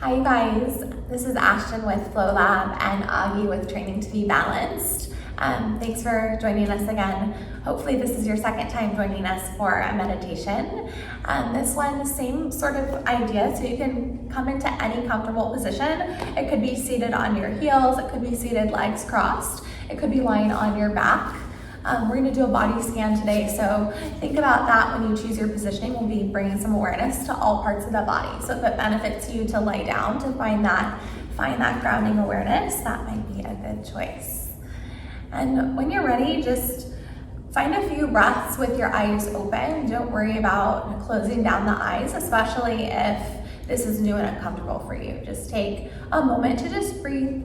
Hi you guys, this is Ashton with Flow Lab and Augie with Training to Be Balanced. Thanks for joining us again. Hopefully this is your second time joining us for a meditation. This one, same sort of idea, so you can come into any comfortable position. It could be seated on your heels, it could be seated legs crossed, it could be lying on your back. We're going to do a body scan today, so think about that when you choose your positioning. We'll be bringing some awareness to all parts of the body. So if it benefits you to lay down to find that grounding awareness, that might be a good choice. And when you're ready, just find a few breaths with your eyes open. Don't worry about closing down the eyes, especially if this is new and uncomfortable for you. Just take a moment to just breathe.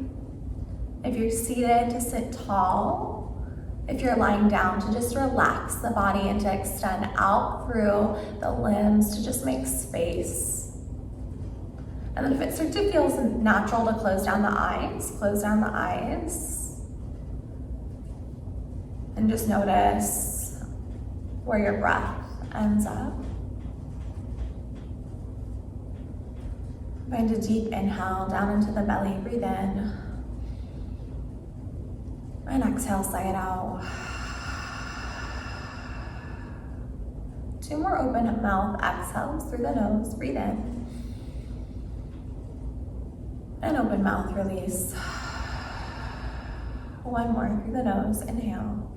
If you're seated, to sit tall. If you're lying down, to just relax the body and to extend out through the limbs to just make space. And then if it starts to feel natural to close down the eyes, close down the eyes. And just notice where your breath ends up. Find a deep inhale down into the belly, breathe in. And exhale, sigh it out. 2 more open mouth exhales through the nose, breathe in. And open mouth, release. 1 more through the nose, inhale.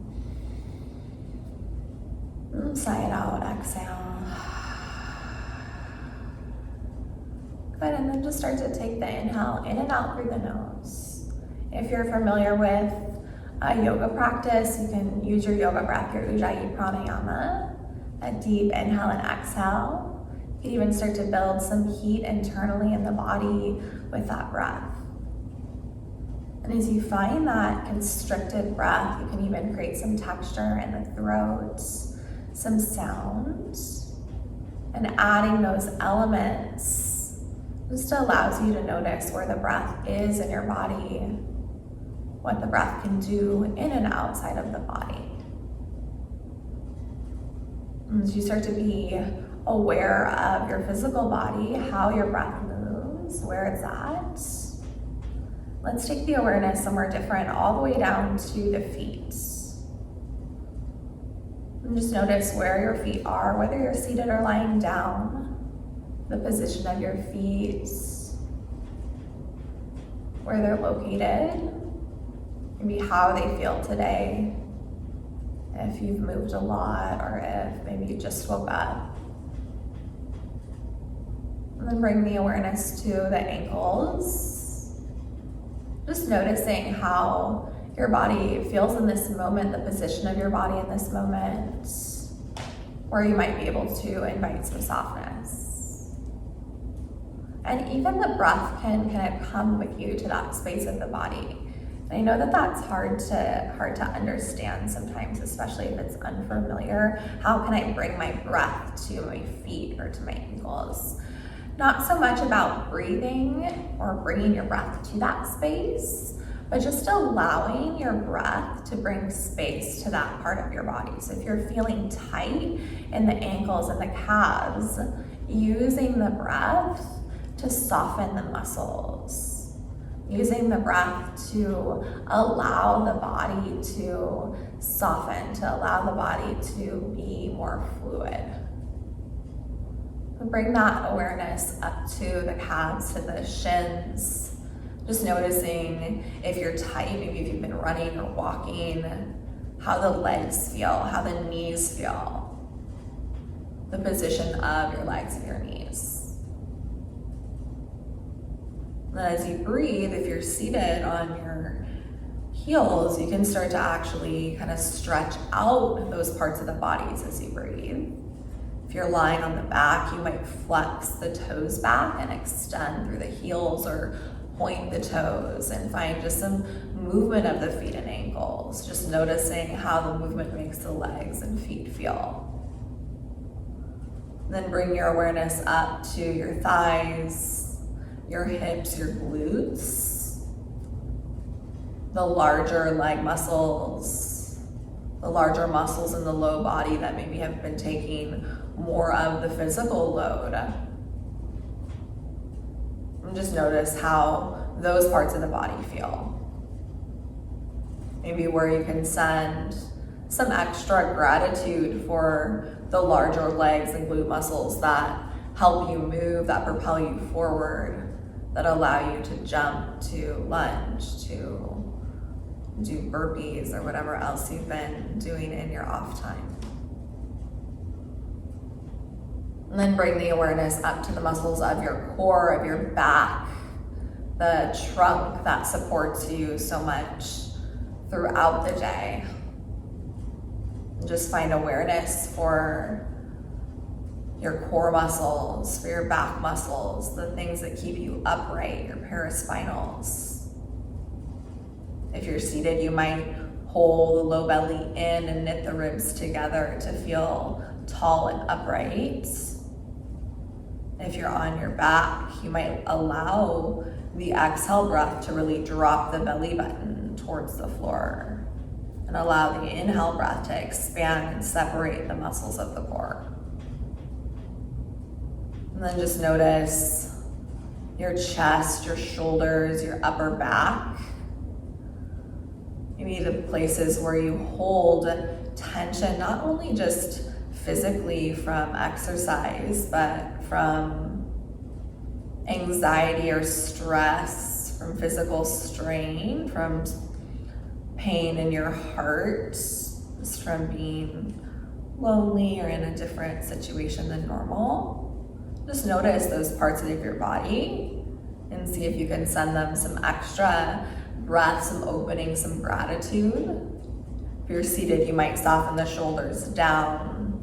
And sigh it out, exhale. Good, and then just start to take the inhale in and out through the nose. If you're familiar with a yoga practice, you can use your yoga breath, your Ujjayi pranayama, a deep inhale and exhale. You can even start to build some heat internally in the body with that breath. And as you find that constricted breath, you can even create some texture in the throat, some sound, and adding those elements just allows you to notice where the breath is in your body, what the breath can do in and outside of the body. As you start to be aware of your physical body, how your breath moves, where it's at, let's take the awareness somewhere different, all the way down to the feet. And just notice where your feet are, whether you're seated or lying down, the position of your feet, where they're located. Maybe how they feel today, if you've moved a lot or if maybe you just woke up. And then bring the awareness to the ankles. Just noticing how your body feels in this moment, the position of your body in this moment, where you might be able to invite some softness. And even the breath can kind of come with you to that space of the body. I know that that's hard to understand sometimes, especially if it's unfamiliar. How can I bring my breath to my feet or to my ankles? Not so much about breathing or bringing your breath to that space, but just allowing your breath to bring space to that part of your body. So if you're feeling tight in the ankles and the calves, using the breath to soften the muscles. Using the breath to allow the body to soften, to allow the body to be more fluid. Bring that awareness up to the calves, to the shins. Just noticing if you're tight, maybe if you've been running or walking, how the legs feel, how the knees feel, the position of your legs and your knees. And as you breathe, if you're seated on your heels, you can start to actually kind of stretch out those parts of the bodies as you breathe. If you're lying on the back, you might flex the toes back and extend through the heels or point the toes and find just some movement of the feet and ankles. Just noticing how the movement makes the legs and feet feel. Then bring your awareness up to your thighs, your hips, your glutes, the larger leg muscles, the larger muscles in the low body that maybe have been taking more of the physical load. And just notice how those parts of the body feel. Maybe where you can send some extra gratitude for the larger legs and glute muscles that help you move, that propel you forward, that allow you to jump, to lunge, to do burpees or whatever else you've been doing in your off time. And then bring the awareness up to the muscles of your core, of your back, the trunk that supports you so much throughout the day. And just find awareness for your core muscles, for your back muscles, the things that keep you upright, your paraspinals. If you're seated, you might pull the low belly in and knit the ribs together to feel tall and upright. If you're on your back, you might allow the exhale breath to really drop the belly button towards the floor and allow the inhale breath to expand and separate the muscles of the core. And then just notice your chest, your shoulders, your upper back. Maybe the places where you hold tension, not only just physically from exercise, but from anxiety or stress, from physical strain, from pain in your heart, just from being lonely or in a different situation than normal. Just notice those parts of your body and see if you can send them some extra breath, some opening, some gratitude. If you're seated, you might soften the shoulders down,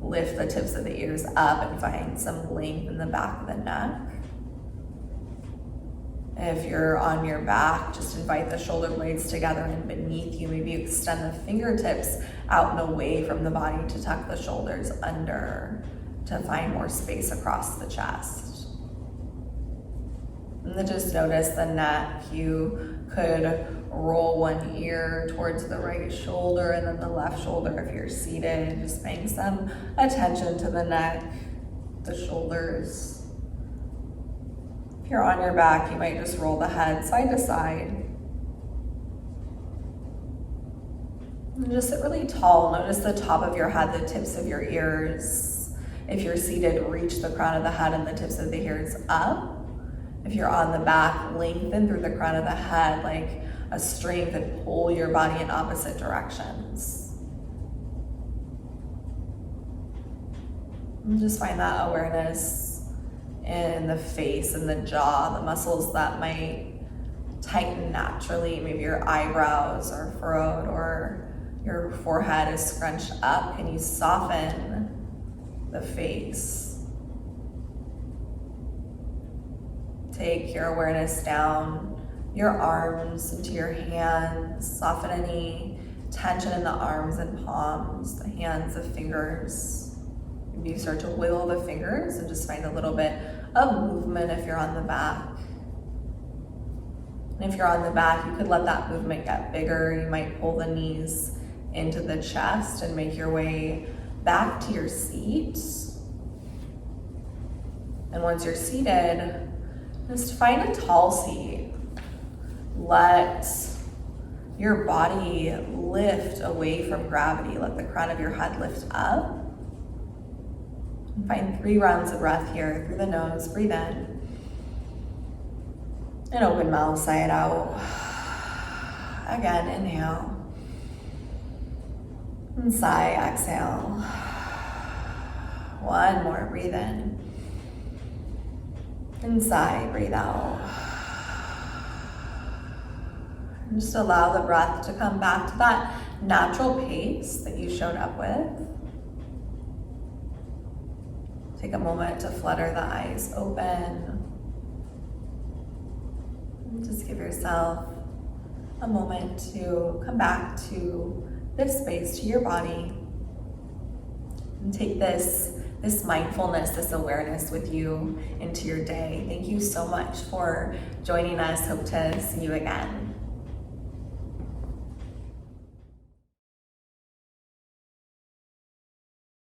lift the tips of the ears up and find some length in the back of the neck. If you're on your back, just invite the shoulder blades together and beneath you. Maybe you extend the fingertips out and away from the body to tuck the shoulders under to find more space across the chest. And then just notice the neck. You could roll one ear towards the right shoulder and then the left shoulder if you're seated, just paying some attention to the neck, the shoulders. If you're on your back, you might just roll the head side to side. And just sit really tall. Notice the top of your head, the tips of your ears. If you're seated, reach the crown of the head and the tips of the ears up. If you're on the back, lengthen through the crown of the head like a string could pull your body in opposite directions. And just find that awareness in the face and the jaw, the muscles that might tighten naturally. Maybe your eyebrows are furrowed or your forehead is scrunched up. Can you soften the face? Take your awareness down your arms into your hands. Soften any tension in the arms and palms, the hands, the fingers. Maybe you start to wiggle the fingers and just find a little bit of movement if you're on the back. And if you're on the back, you could let that movement get bigger. You might pull the knees into the chest and make your way back to your seat. And once you're seated, just find a tall seat. Let your body lift away from gravity. Let the crown of your head lift up. And find 3 rounds of breath here through the nose. Breathe in. And open mouth, sigh it out. Again, inhale. And sigh, exhale. One more, breathe in. And sigh, breathe out. And just allow the breath to come back to that natural pace that you showed up with. Take a moment to flutter the eyes open. And just give yourself a moment to come back to this space, to your body. And take this mindfulness, this awareness with you into your day. Thank you so much for joining us. Hope to see you again.